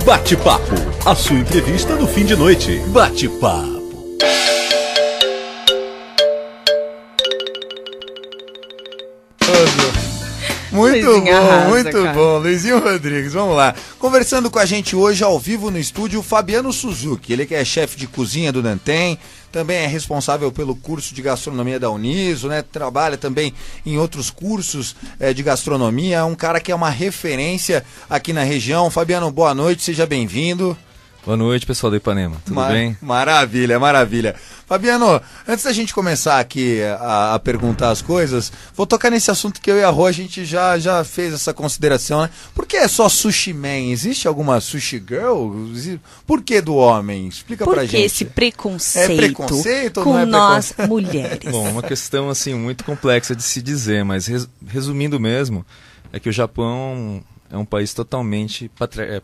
Bate-papo, a sua entrevista no fim de noite. Bate-papo. Muito bom, Luizinho Rodrigues, vamos lá. Conversando com a gente hoje ao vivo no estúdio, Fabiano Suzuki, ele que é chefe de cozinha do Nantem, também é responsável pelo curso de gastronomia da Uniso, né? Trabalha também em outros cursos de gastronomia, é um cara que é uma referência aqui na região. Fabiano, boa noite, seja bem-vindo. Boa noite, pessoal do Ipanema, tudo bem? Maravilha, maravilha. Fabiano, antes da gente começar aqui a perguntar as coisas, vou tocar nesse assunto que eu e a Rô, a gente já fez essa consideração, né? Por que é só sushi man? Existe alguma sushi girl? Por que do homem? Explica pra gente. Por que esse preconceito, é preconceito com ou não é nós mulheres? Bom, uma questão assim muito complexa de se dizer, mas resumindo mesmo, é que o Japão é um país totalmente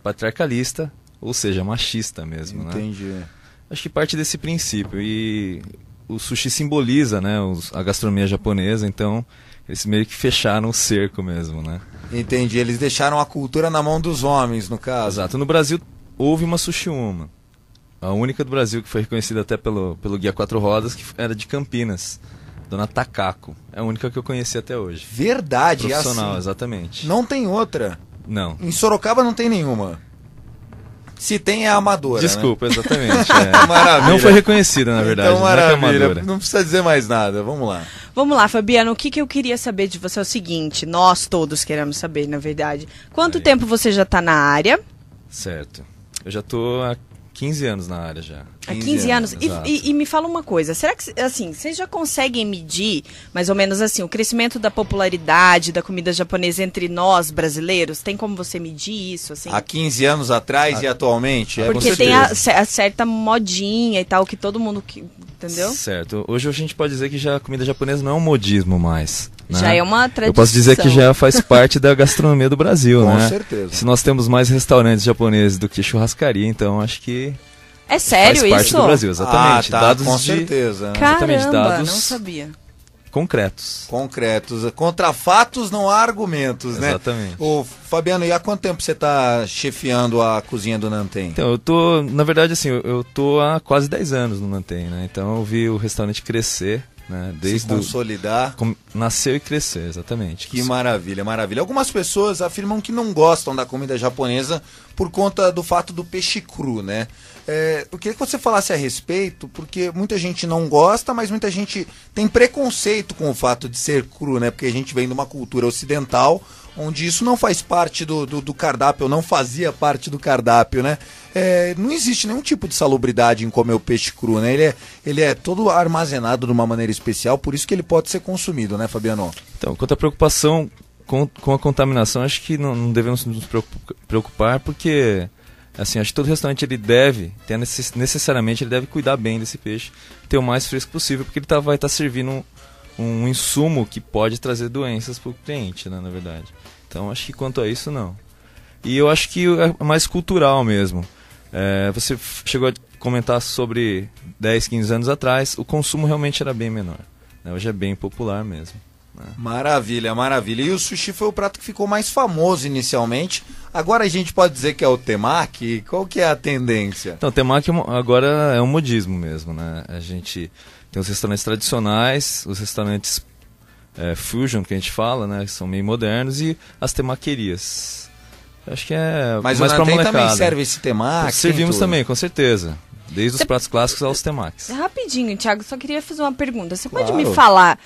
patriarcalista, ou seja, machista mesmo, Entendi. né? Acho que parte desse princípio. E o sushi simboliza, né, a gastronomia japonesa, então eles meio que fecharam o cerco mesmo, né? Entendi, eles deixaram a cultura na mão dos homens, no caso. Exato. No Brasil houve uma Sushi Uma, a única do Brasil que foi reconhecida até pelo Guia Quatro Rodas, que era de Campinas, Dona Takako. É a única que eu conheci até hoje. Verdade, profissional, assim. Exatamente. Não tem outra. Não. Em Sorocaba não tem nenhuma. Se tem, é amadora. Desculpa, né? Exatamente. Maravilha. Não foi reconhecida, na verdade. Então, maravilha. Não é amadora. Não precisa dizer mais nada. Vamos lá. Vamos lá, Fabiano, o que eu queria saber de você é o seguinte, nós todos queremos saber, na verdade. Quanto tempo você já está na área? Certo. Eu já estou há 15 anos na área já. Há 15 anos? Exato. E me fala uma coisa, será que, assim, vocês já conseguem medir, mais ou menos assim, o crescimento da popularidade da comida japonesa entre nós, brasileiros? Tem como você medir isso, assim? Há 15 anos atrás e atualmente? Porque tem a certa modinha e tal, que todo mundo... Entendeu? Certo. Hoje a gente pode dizer que já a comida japonesa não é um modismo mais. Né? Já é uma tradição. Eu posso dizer que já faz parte da gastronomia do Brasil, né? Com certeza. Se nós temos mais restaurantes japoneses do que churrascaria, então acho que... É sério faz parte isso? do Brasil, exatamente. Tá, dados com de... certeza. Exatamente, Caramba, dados não sabia. concretos. Concretos. Contra fatos não há argumentos, né? Exatamente. Ô, Fabiano, e há quanto tempo você está chefiando a cozinha do Nantem? Então, eu tô, na verdade, assim, eu tô há quase 10 anos no Nantem, né? Então eu vi o restaurante crescer, né? Desde se consolidar. Nasceu e crescer, exatamente. Que maravilha, maravilha. Algumas pessoas afirmam que não gostam da comida japonesa por conta do fato do peixe cru, né? Eu queria que você falasse a respeito, porque muita gente não gosta, mas muita gente tem preconceito com o fato de ser cru, né? Porque a gente vem de uma cultura ocidental, onde isso não faz parte do cardápio, ou não fazia parte do cardápio, né? Não existe nenhum tipo de salubridade em comer o peixe cru, né? Ele é todo armazenado de uma maneira especial, por isso que ele pode ser consumido, né, Fabiano? Então, quanto à preocupação com a contaminação, acho que não devemos nos preocupar, porque... Assim, acho que todo restaurante ele deve, necessariamente ele deve cuidar bem desse peixe, ter o mais fresco possível, porque ele vai estar servindo um insumo que pode trazer doenças para o cliente, né, na verdade. Então, acho que quanto a isso, não. E eu acho que é mais cultural mesmo. Você chegou a comentar sobre 10, 15 anos atrás, o consumo realmente era bem menor. Né? Hoje é bem popular mesmo. Maravilha, maravilha. E o sushi foi o prato que ficou mais famoso inicialmente. Agora a gente pode dizer que é o temaki? Qual que é a tendência? Então, o temaki agora é um modismo mesmo, né? A gente tem os restaurantes tradicionais, os restaurantes fusion, que a gente fala, né? Que são meio modernos, e as temaquerias. Acho que é mais pra molecada. Mas também serve esse temaki? Servimos também, com certeza. Desde os pratos clássicos aos temakis. Rapidinho, Thiago, só queria fazer uma pergunta. Você pode me falar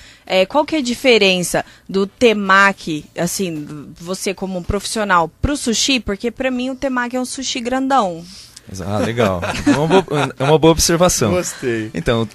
qual que é a diferença do temaki, assim, você como um profissional, pro sushi? Porque pra mim o temaki é um sushi grandão. Ah, legal. É uma boa observação. Gostei. Então,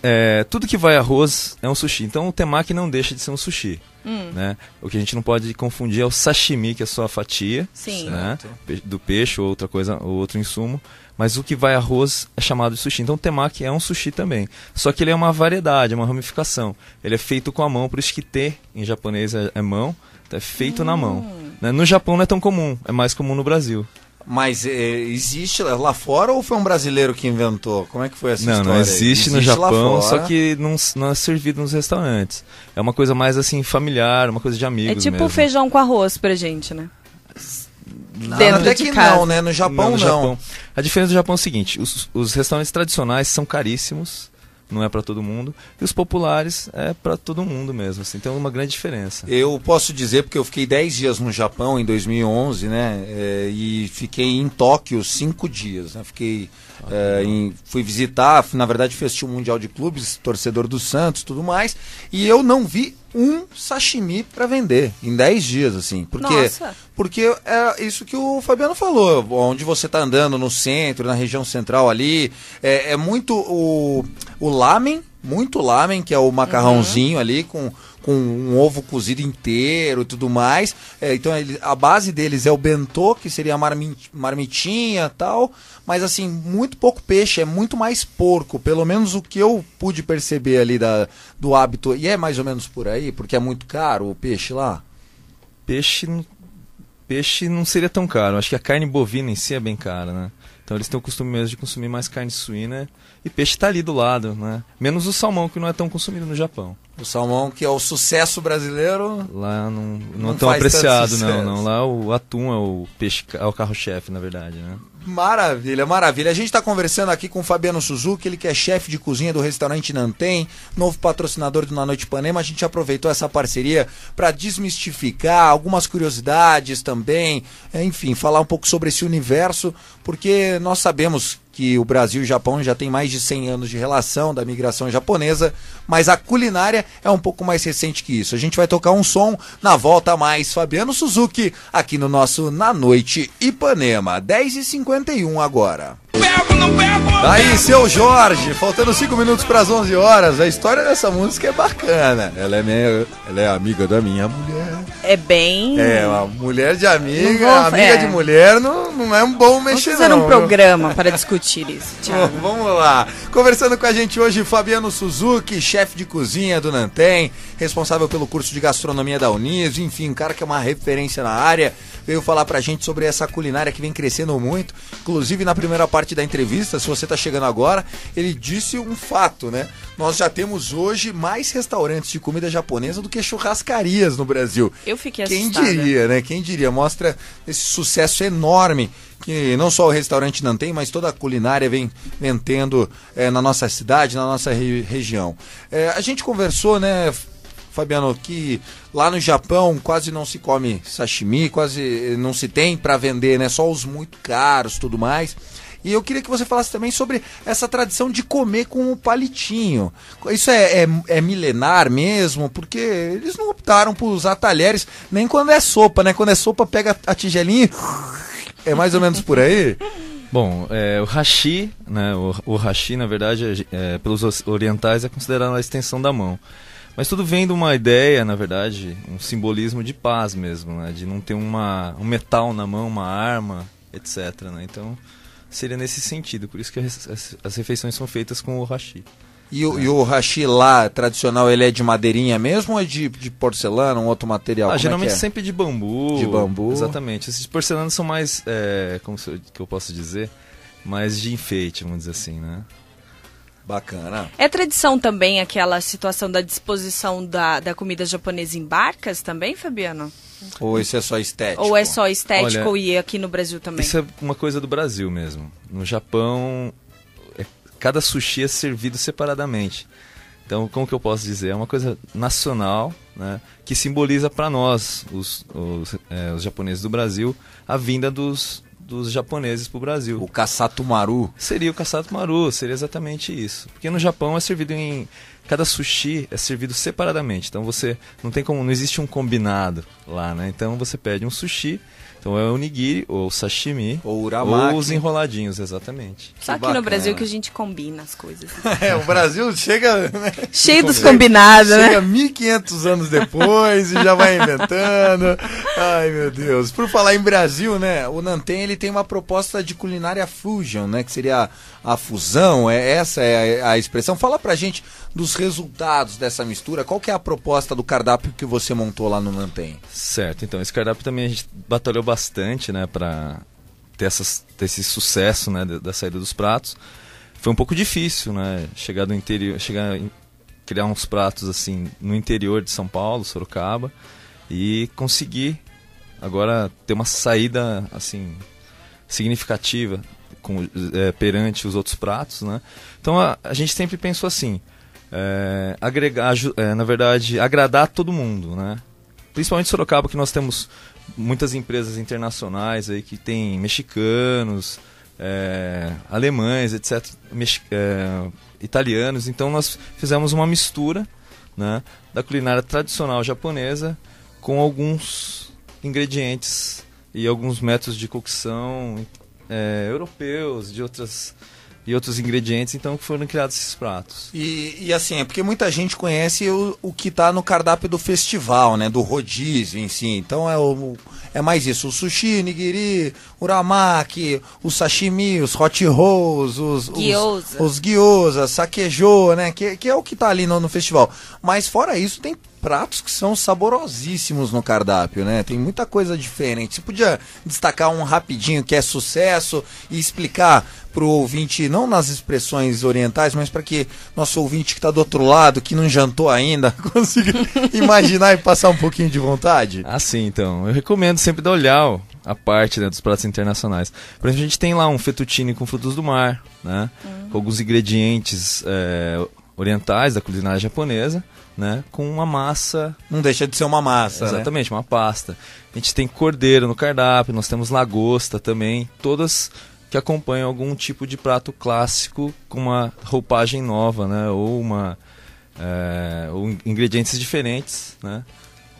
tudo que vai arroz é um sushi. Então o temaki não deixa de ser um sushi. Né? O que a gente não pode confundir é o sashimi, que é só a fatia. Sim. Né? Do peixe ou outra coisa, ou outro insumo. Mas o que vai arroz é chamado de sushi. Então o temaki é um sushi também. Só que ele é uma variedade, é uma ramificação. Ele é feito com a mão, por isso que te em japonês é mão, então é feito na mão. Né? No Japão não é tão comum, é mais comum no Brasil. Mas existe lá fora ou foi um brasileiro que inventou? Como é que foi essa história? Não existe no Japão, só que não é servido nos restaurantes. É uma coisa mais assim familiar, uma coisa de amigos É tipo mesmo. feijão com arroz pra gente, né? dentro até de que casa. não, né? No Japão no não. Japão. A diferença do Japão é o seguinte, os restaurantes tradicionais são caríssimos, não é para todo mundo, e os populares é para todo mundo mesmo, assim, tem uma grande diferença. Eu posso dizer, porque eu fiquei 10 dias no Japão em 2011, né? E fiquei em Tóquio 5 dias, né? Fui visitar, na verdade, Festival Mundial de Clubes, torcedor do Santos, tudo mais, e eu não vi um sashimi para vender em 10 dias, assim. Porque é isso que o Fabiano falou, onde você tá andando no centro, na região central ali, é muito o lamen, muito lamen, que é o macarrãozinho ali com um ovo cozido inteiro e tudo mais. Então a base deles é o bentô, que seria a marmitinha e tal, mas assim, muito pouco peixe, é muito mais porco, pelo menos o que eu pude perceber ali do hábito. E é mais ou menos por aí, porque é muito caro o peixe lá? Peixe não seria tão caro, acho que a carne bovina em si é bem cara, né? Então eles têm o costume mesmo de consumir mais carne suína e peixe está ali do lado, né? Menos o salmão, que não é tão consumido no Japão. O salmão, que é o sucesso brasileiro... Lá não é tão apreciado, não. Lá o atum é o peixe, é o carro-chefe, na verdade, né? Maravilha, maravilha. A gente está conversando aqui com o Fabiano Suzuki, ele que é chefe de cozinha do restaurante Nanten, novo patrocinador do Na Noite Ipanema. A gente aproveitou essa parceria para desmistificar algumas curiosidades também, enfim, falar um pouco sobre esse universo, porque nós sabemos que o Brasil e o Japão já tem mais de 100 anos de relação da migração japonesa, mas a culinária é um pouco mais recente que isso. A gente vai tocar um som, na volta mais Fabiano Suzuki, aqui no nosso Na Noite Ipanema, 10h51 agora. Aí, seu Jorge, faltando 5 minutos para as 11 horas, a história dessa música é bacana. Ela é amiga da minha mulher. É bem... É, uma mulher de amiga, amiga de mulher não é um bom mexer, não. Vamos fazer um programa para discutir isso, Thiago. Vamos lá. Conversando com a gente hoje, Fabiano Suzuki, chefe de cozinha do Nanten, responsável pelo curso de gastronomia da Unis, enfim, um cara que é uma referência na área, veio falar pra gente sobre essa culinária que vem crescendo muito. Inclusive, na primeira parte da entrevista, se você tá chegando agora, ele disse um fato, né? Nós já temos hoje mais restaurantes de comida japonesa do que churrascarias no Brasil. Eu fiquei assustada. Quem diria, né? Quem diria? Mostra esse sucesso enorme que não só o restaurante Nanten, mas toda a culinária vem tendo na nossa cidade, na nossa região. A gente conversou, né, Fabiano, que lá no Japão quase não se come sashimi, quase não se tem para vender, né? Só os muito caros, tudo mais. E eu queria que você falasse também sobre essa tradição de comer com o palitinho. Isso é milenar mesmo? Porque eles não optaram por usar talheres nem quando é sopa, né? Quando é sopa, pega a tigelinha e... É mais ou menos por aí? Bom, o hashi, né? O hashi, na verdade, pelos orientais é considerado a extensão da mão. Mas tudo vem de uma ideia, na verdade, um simbolismo de paz mesmo, né? De não ter um metal na mão, uma arma, etc. Né? Então, seria nesse sentido. Por isso que as refeições são feitas com o hashi. E o hashi lá, tradicional, ele é de madeirinha mesmo ou é de porcelana, um outro material? Geralmente sempre de bambu. De bambu. Exatamente. Esses de porcelana são mais, que eu posso dizer, mais de enfeite, vamos dizer assim, né? Bacana. É tradição também aquela situação da disposição da comida japonesa em barcas também, Fabiano? Ou isso é só estético? Ou é só estético? Olha, e aqui no Brasil também? Isso é uma coisa do Brasil mesmo. No Japão, cada sushi é servido separadamente. Então, como que eu posso dizer? É uma coisa nacional, né, que simboliza para nós, os japoneses do Brasil, a vinda dos japoneses para o Brasil. O Kasatumaru. Seria o Kasatumaru, seria exatamente isso. Porque no Japão é servido cada sushi é servido separadamente. Então você não existe um combinado lá, né? Então você pede um sushi, então é o nigiri, ou sashimi, ou uramaki, ou os enroladinhos, exatamente. Só aqui no Brasil que a gente combina as coisas. O Brasil chega... Né? Cheio dos combinados, né? Chega 1500 anos depois e já vai inventando. Ai, meu Deus. Por falar em Brasil, né? O Nanten, ele tem uma proposta de culinária fusion, né? Que seria a fusão, essa é a expressão. Fala pra gente dos resultados dessa mistura. Qual que é a proposta do cardápio que você montou lá no Nanten? Certo, então esse cardápio também a gente batalhou bastante, né, para ter esse sucesso, né, da saída dos pratos. Foi um pouco difícil, né, chegar do interior, criar uns pratos assim no interior de São Paulo, Sorocaba, e conseguir agora ter uma saída assim significativa perante os outros pratos, né? Então a gente sempre pensou assim, na verdade, agradar todo mundo, né? Principalmente em Sorocaba, que nós temos muitas empresas internacionais aí que tem mexicanos, alemães, etc., italianos. Então nós fizemos uma mistura, né, da culinária tradicional japonesa com alguns ingredientes e alguns métodos de cocção europeus e outros ingredientes, então, que foram criados esses pratos. E assim, é porque muita gente conhece o que está no cardápio do festival, né? Do rodízio em si. Então é mais isso, o sushi, nigiri, uramaki, o sashimi, os hot rolls, os gyoza, sakejo, né? Que é o que está ali no festival. Mas fora isso, tem pratos que são saborosíssimos no cardápio, né? Tem muita coisa diferente. Você podia destacar um rapidinho que é sucesso e explicar para o ouvinte, não nas expressões orientais, mas para que nosso ouvinte que está do outro lado, que não jantou ainda, consiga imaginar e passar um pouquinho de vontade? Sim, então. Eu recomendo sempre dar olhar a parte, né, dos pratos internacionais. Por exemplo, a gente tem lá um fettuccine com frutos do mar, né? Com alguns ingredientes orientais da culinária japonesa, né, com uma massa. Não deixa de ser uma massa, exatamente, né? Uma pasta. A gente tem cordeiro no cardápio, nós temos lagosta também, todas que acompanham algum tipo de prato clássico com uma roupagem nova, né, ou ou ingredientes diferentes, né,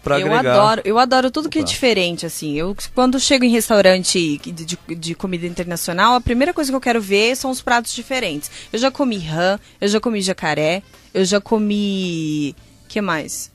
para agregar. Eu adoro tudo que é diferente, assim. Eu, quando chego em restaurante de comida internacional, a primeira coisa que eu quero ver são os pratos diferentes. Eu já comi rã, eu já comi jacaré, eu já comi... que mais?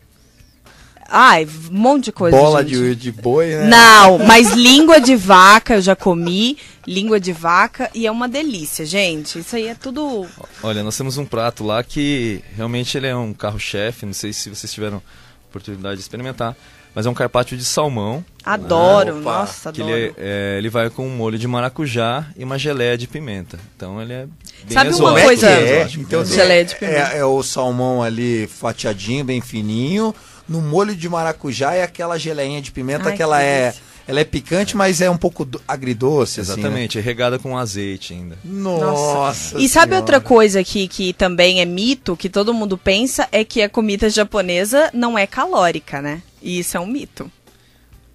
Um monte de coisa, bola gente. de boi, né? Não, mas língua de vaca eu já comi, língua de vaca, e é uma delícia, gente. Isso aí é tudo... Olha, nós temos um prato lá que realmente ele é um carro-chefe, não sei se vocês tiveram oportunidade de experimentar, mas é um carpaccio de salmão. Adoro, nossa, adoro. Ele vai com um molho de maracujá e uma geleia de pimenta. Então ele é bem Sabe exótico. uma coisa? Então, geleia de pimenta. É o salmão ali fatiadinho, bem fininho, no molho de maracujá e aquela geleinha de pimenta. Ai, que ela é picante, mas é um pouco agridoce. Exatamente, assim, né? Regada com azeite ainda. Nossa E sabe senhora. outra coisa que também é mito, que todo mundo pensa, é que a comida japonesa não é calórica, né? E isso é um mito.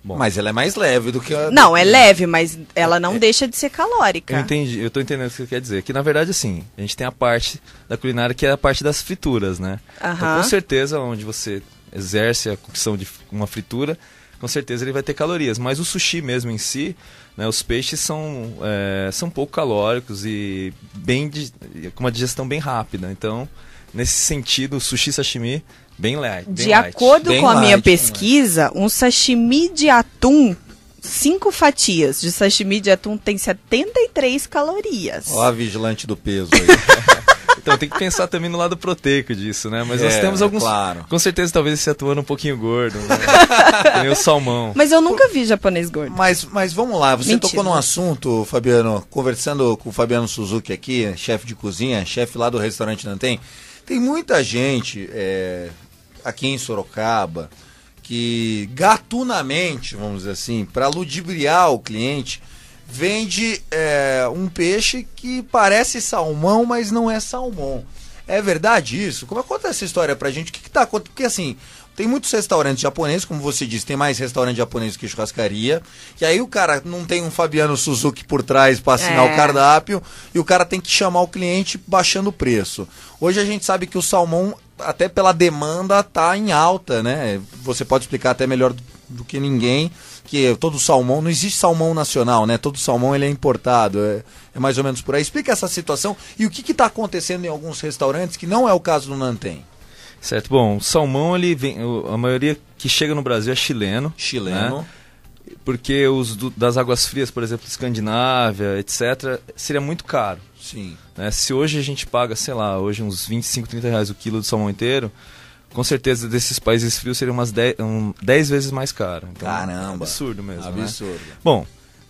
Bom, mas ela é mais leve do que a... Não, é leve, mas ela não deixa de ser calórica. Eu tô entendendo o que você quer dizer. Que na verdade, assim, a gente tem a parte da culinária que é a parte das frituras, né? Então, com certeza, onde você exerce a cocção de uma fritura, com certeza ele vai ter calorias. Mas o sushi mesmo em si, né, os peixes são pouco calóricos e com uma digestão bem rápida. Então, nesse sentido, o sushi sashimi, bem light. De acordo com a minha pesquisa, um sashimi de atum, 5 fatias de sashimi de atum tem 73 calorias. Ó a vigilante do peso aí. Então tem que pensar também no lado proteico disso, né? Mas nós temos alguns... Claro. Com certeza talvez esse atuando um pouquinho gordo, né? Tem o salmão. Mas eu nunca vi japonês gordo. Mas vamos lá, você Mentira. tocou num assunto, Fabiano, conversando com o Fabiano Suzuki aqui, chefe de cozinha, chefe lá do restaurante Nanten. Tem muita gente aqui em Sorocaba que gatunamente, vamos dizer assim, para ludibriar o cliente, vende um peixe que parece salmão, mas não é salmão. É verdade isso? Como é que conta essa história pra gente? O que tá acontecendo? Porque assim, tem muitos restaurantes japoneses, como você disse, tem mais restaurante japonês que churrascaria. E aí o cara não tem um Fabiano Suzuki por trás para assinar o cardápio, e o cara tem que chamar o cliente baixando o preço. Hoje a gente sabe que o salmão, até pela demanda, tá em alta, né? Você pode explicar até melhor do que ninguém, que todo salmão, não existe salmão nacional, né? Todo salmão ele é importado, é mais ou menos por aí. Explica essa situação e o que está acontecendo em alguns restaurantes, que não é o caso do Nanten. Certo, bom, o salmão, ele vem, a maioria que chega no Brasil é chileno. Chileno. Né? Porque os das águas frias, por exemplo, Escandinávia, etc., seria muito caro. Sim. Né? Se hoje a gente paga, sei lá, hoje uns 25, 30 reais o quilo do salmão inteiro, com certeza desses países frios seria umas 10 vezes mais caro. Então, caramba! É absurdo mesmo. Absurdo. Né? Bom,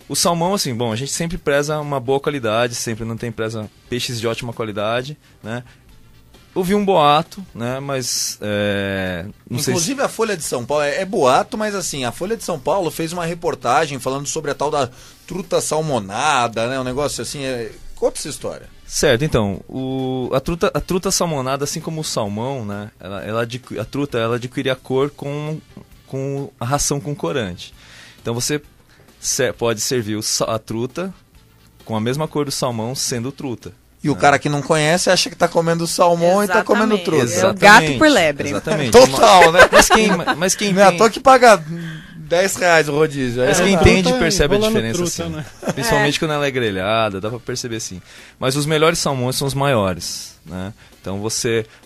o salmão, assim, a gente sempre preza uma boa qualidade, sempre não tem preza peixes de ótima qualidade, né? ouvi um boato, né? Mas não sei Inclusive a Folha de São Paulo, é boato, mas assim, a Folha de São Paulo fez uma reportagem falando sobre a tal da truta salmonada, né? Um negócio assim, conta essa história. Certo, então, a truta salmonada, assim como o salmão, né? A truta, ela adquire a cor com a ração com corante. Então você pode servir a truta com a mesma cor do salmão sendo truta. E o cara que não conhece acha que tá comendo salmão e tá comendo truta. É o gato por lebre. Exatamente. Total, né? Mas quem não é à toa que paga R$10 o rodízio. Mas quem entende percebe a diferença, truta, assim. né? Principalmente quando ela é grelhada, dá pra perceber sim. Mas os melhores salmões são os maiores, né? Então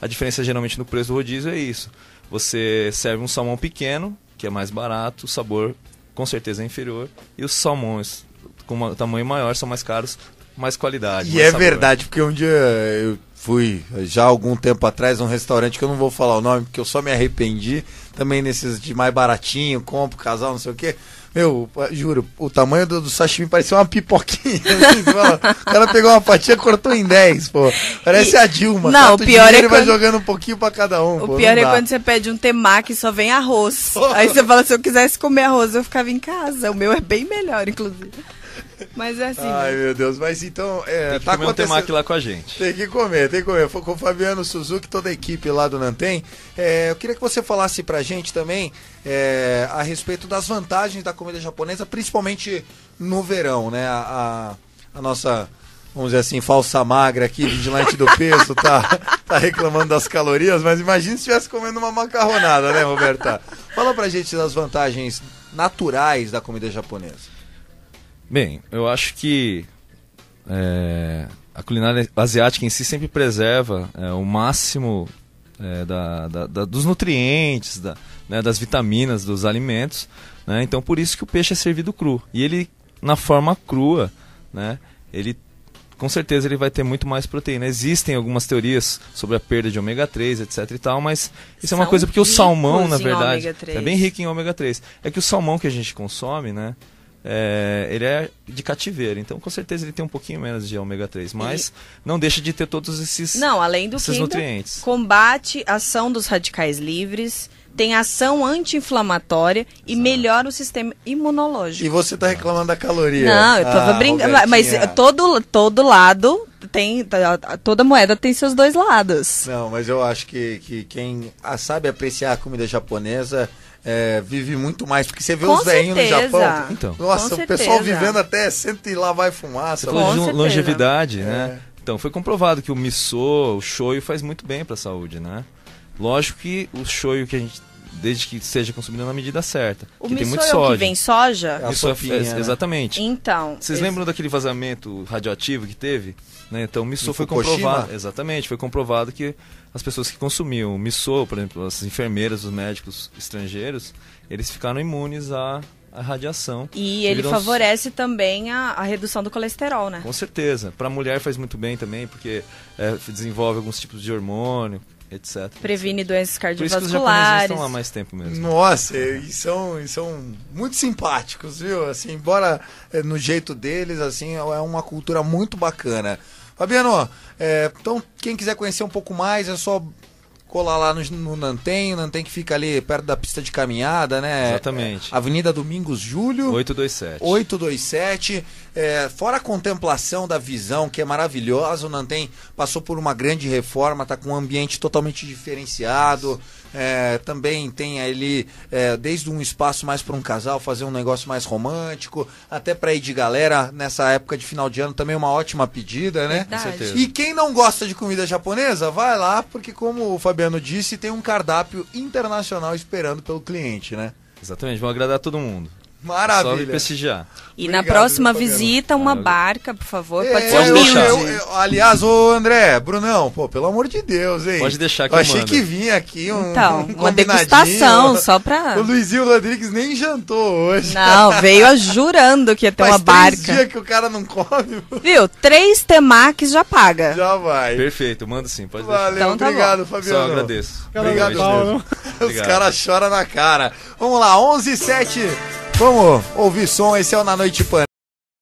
a diferença geralmente no preço do rodízio é isso. Você serve um salmão pequeno, que é mais barato, o sabor com certeza é inferior, e os salmões com tamanho maior são mais caros, mais qualidade. E mais é sabor. verdade, porque um dia eu fui, já há algum tempo atrás, num restaurante que eu não vou falar o nome, porque eu só me arrependi, também nesses de mais baratinho, compro, casal, não sei o quê. Meu, juro, o tamanho do sashimi parecia uma pipoquinha. Assim, o cara pegou uma fatia, cortou em 10, pô. Parece a Dilma. Não, o pior é ele vai quando... jogando um pouquinho pra cada um. O pô, pior não é dá. quando você pede um temaki e só vem arroz. Aí você fala, se eu quisesse comer arroz, eu ficava em casa. O meu é bem melhor, inclusive. Mas é assim. Ai, meu Deus, mas então... Tem que tá comer um acontecendo... temaki lá com a gente. Tem que comer. Foi com o Fabiano Suzuki, toda a equipe lá do Nanten. Eu queria que você falasse pra gente também a respeito das vantagens da comida japonesa, principalmente no verão, né? A nossa, vamos dizer assim, falsa magra aqui, vigilante do peso, tá reclamando das calorias, mas imagina se estivesse comendo uma macarronada, né, Roberta? Fala pra gente das vantagens naturais da comida japonesa. Bem, eu acho que a culinária asiática em si sempre preserva o máximo dos nutrientes, das vitaminas, dos alimentos, né? Então por isso que o peixe é servido cru. E ele, na forma crua, né? Com certeza ele vai ter muito mais proteína. Existem algumas teorias sobre a perda de ômega 3, etc e tal, mas isso é uma coisa porque o salmão, na verdade, é bem rico em ômega 3. É que o salmão que a gente consome, né? Ele é de cativeiro, então com certeza ele tem um pouquinho menos de ômega 3, mas não deixa de ter todos esses além do que nutrientes. Combate a ação dos radicais livres, tem ação anti-inflamatória e melhora o sistema imunológico. E você tá reclamando da caloria. Não, eu tava brincando, mas todo lado tem, toda moeda tem seus dois lados. Não, mas eu acho que quem sabe apreciar a comida japonesa vive muito mais, porque você vê os velhinhos no Japão. Então, nossa, o pessoal vivendo até senta e lá vai fumaça. Você falou de longevidade, né? Então, foi comprovado que o miso, o shoyu faz muito bem para a saúde, né? Lógico que o shoyu que a gente, desde que seja consumido na medida certa. O miso tem muito é sódio. O que vem soja? Exatamente. Então. Vocês lembram daquele vazamento radioativo que teve? Né? Então, o miso foi Fukushima? comprovado. Exatamente, foi comprovado que as pessoas que consumiam miso, por exemplo, as enfermeiras, os médicos estrangeiros, eles ficaram imunes à radiação. E ele favorece também a redução do colesterol, né? Com certeza. Para a mulher faz muito bem também, porque desenvolve alguns tipos de hormônio, etc. Previne doenças cardiovasculares. Por isso que os japoneses estão lá mais tempo mesmo. Nossa, e são muito simpáticos, viu? Assim, embora no jeito deles, assim, é uma cultura muito bacana. Fabiano, então quem quiser conhecer um pouco mais é só colar lá no Nanten, o Nanten que fica ali perto da pista de caminhada, né? Exatamente. Avenida Domingos Júlio. 827. Fora a contemplação da visão, que é maravilhosa, o Nanten passou por uma grande reforma, está com um ambiente totalmente diferenciado. Também tem ali, desde um espaço mais para um casal, fazer um negócio mais romântico, até para ir de galera, nessa época de final de ano, também uma ótima pedida, né? Verdade. Com certeza. E quem não gosta de comida japonesa, vai lá, porque como o Fabiano disse, tem um cardápio internacional esperando pelo cliente, né? Exatamente, vão agradar todo mundo. Maravilha. Só me prestigiar. E Obrigado, na próxima Fabiano. visita, uma barca, por favor. Pode ser Pode humilde. deixar. Aliás, ô André, Brunão, pô, pelo amor de Deus, hein? Pode deixar que eu eu achei mando. que vinha aqui Então, uma combinadinho. degustação, só pra... O Luizinho Rodrigues nem jantou hoje. Não, veio jurando que ia ter uma Faz 3 barca. dias que o cara não come. Viu? 3 temakis já paga. Já vai. Perfeito, mando sim, pode Valeu, deixar. Então tá obrigado, bom. Fabiano. Só agradeço. Obrigado Legal, mesmo. não? Os Obrigado. caras choram na cara. Vamos lá, 11h07. Vamos ouvir som. Esse é o Na Noite Pan.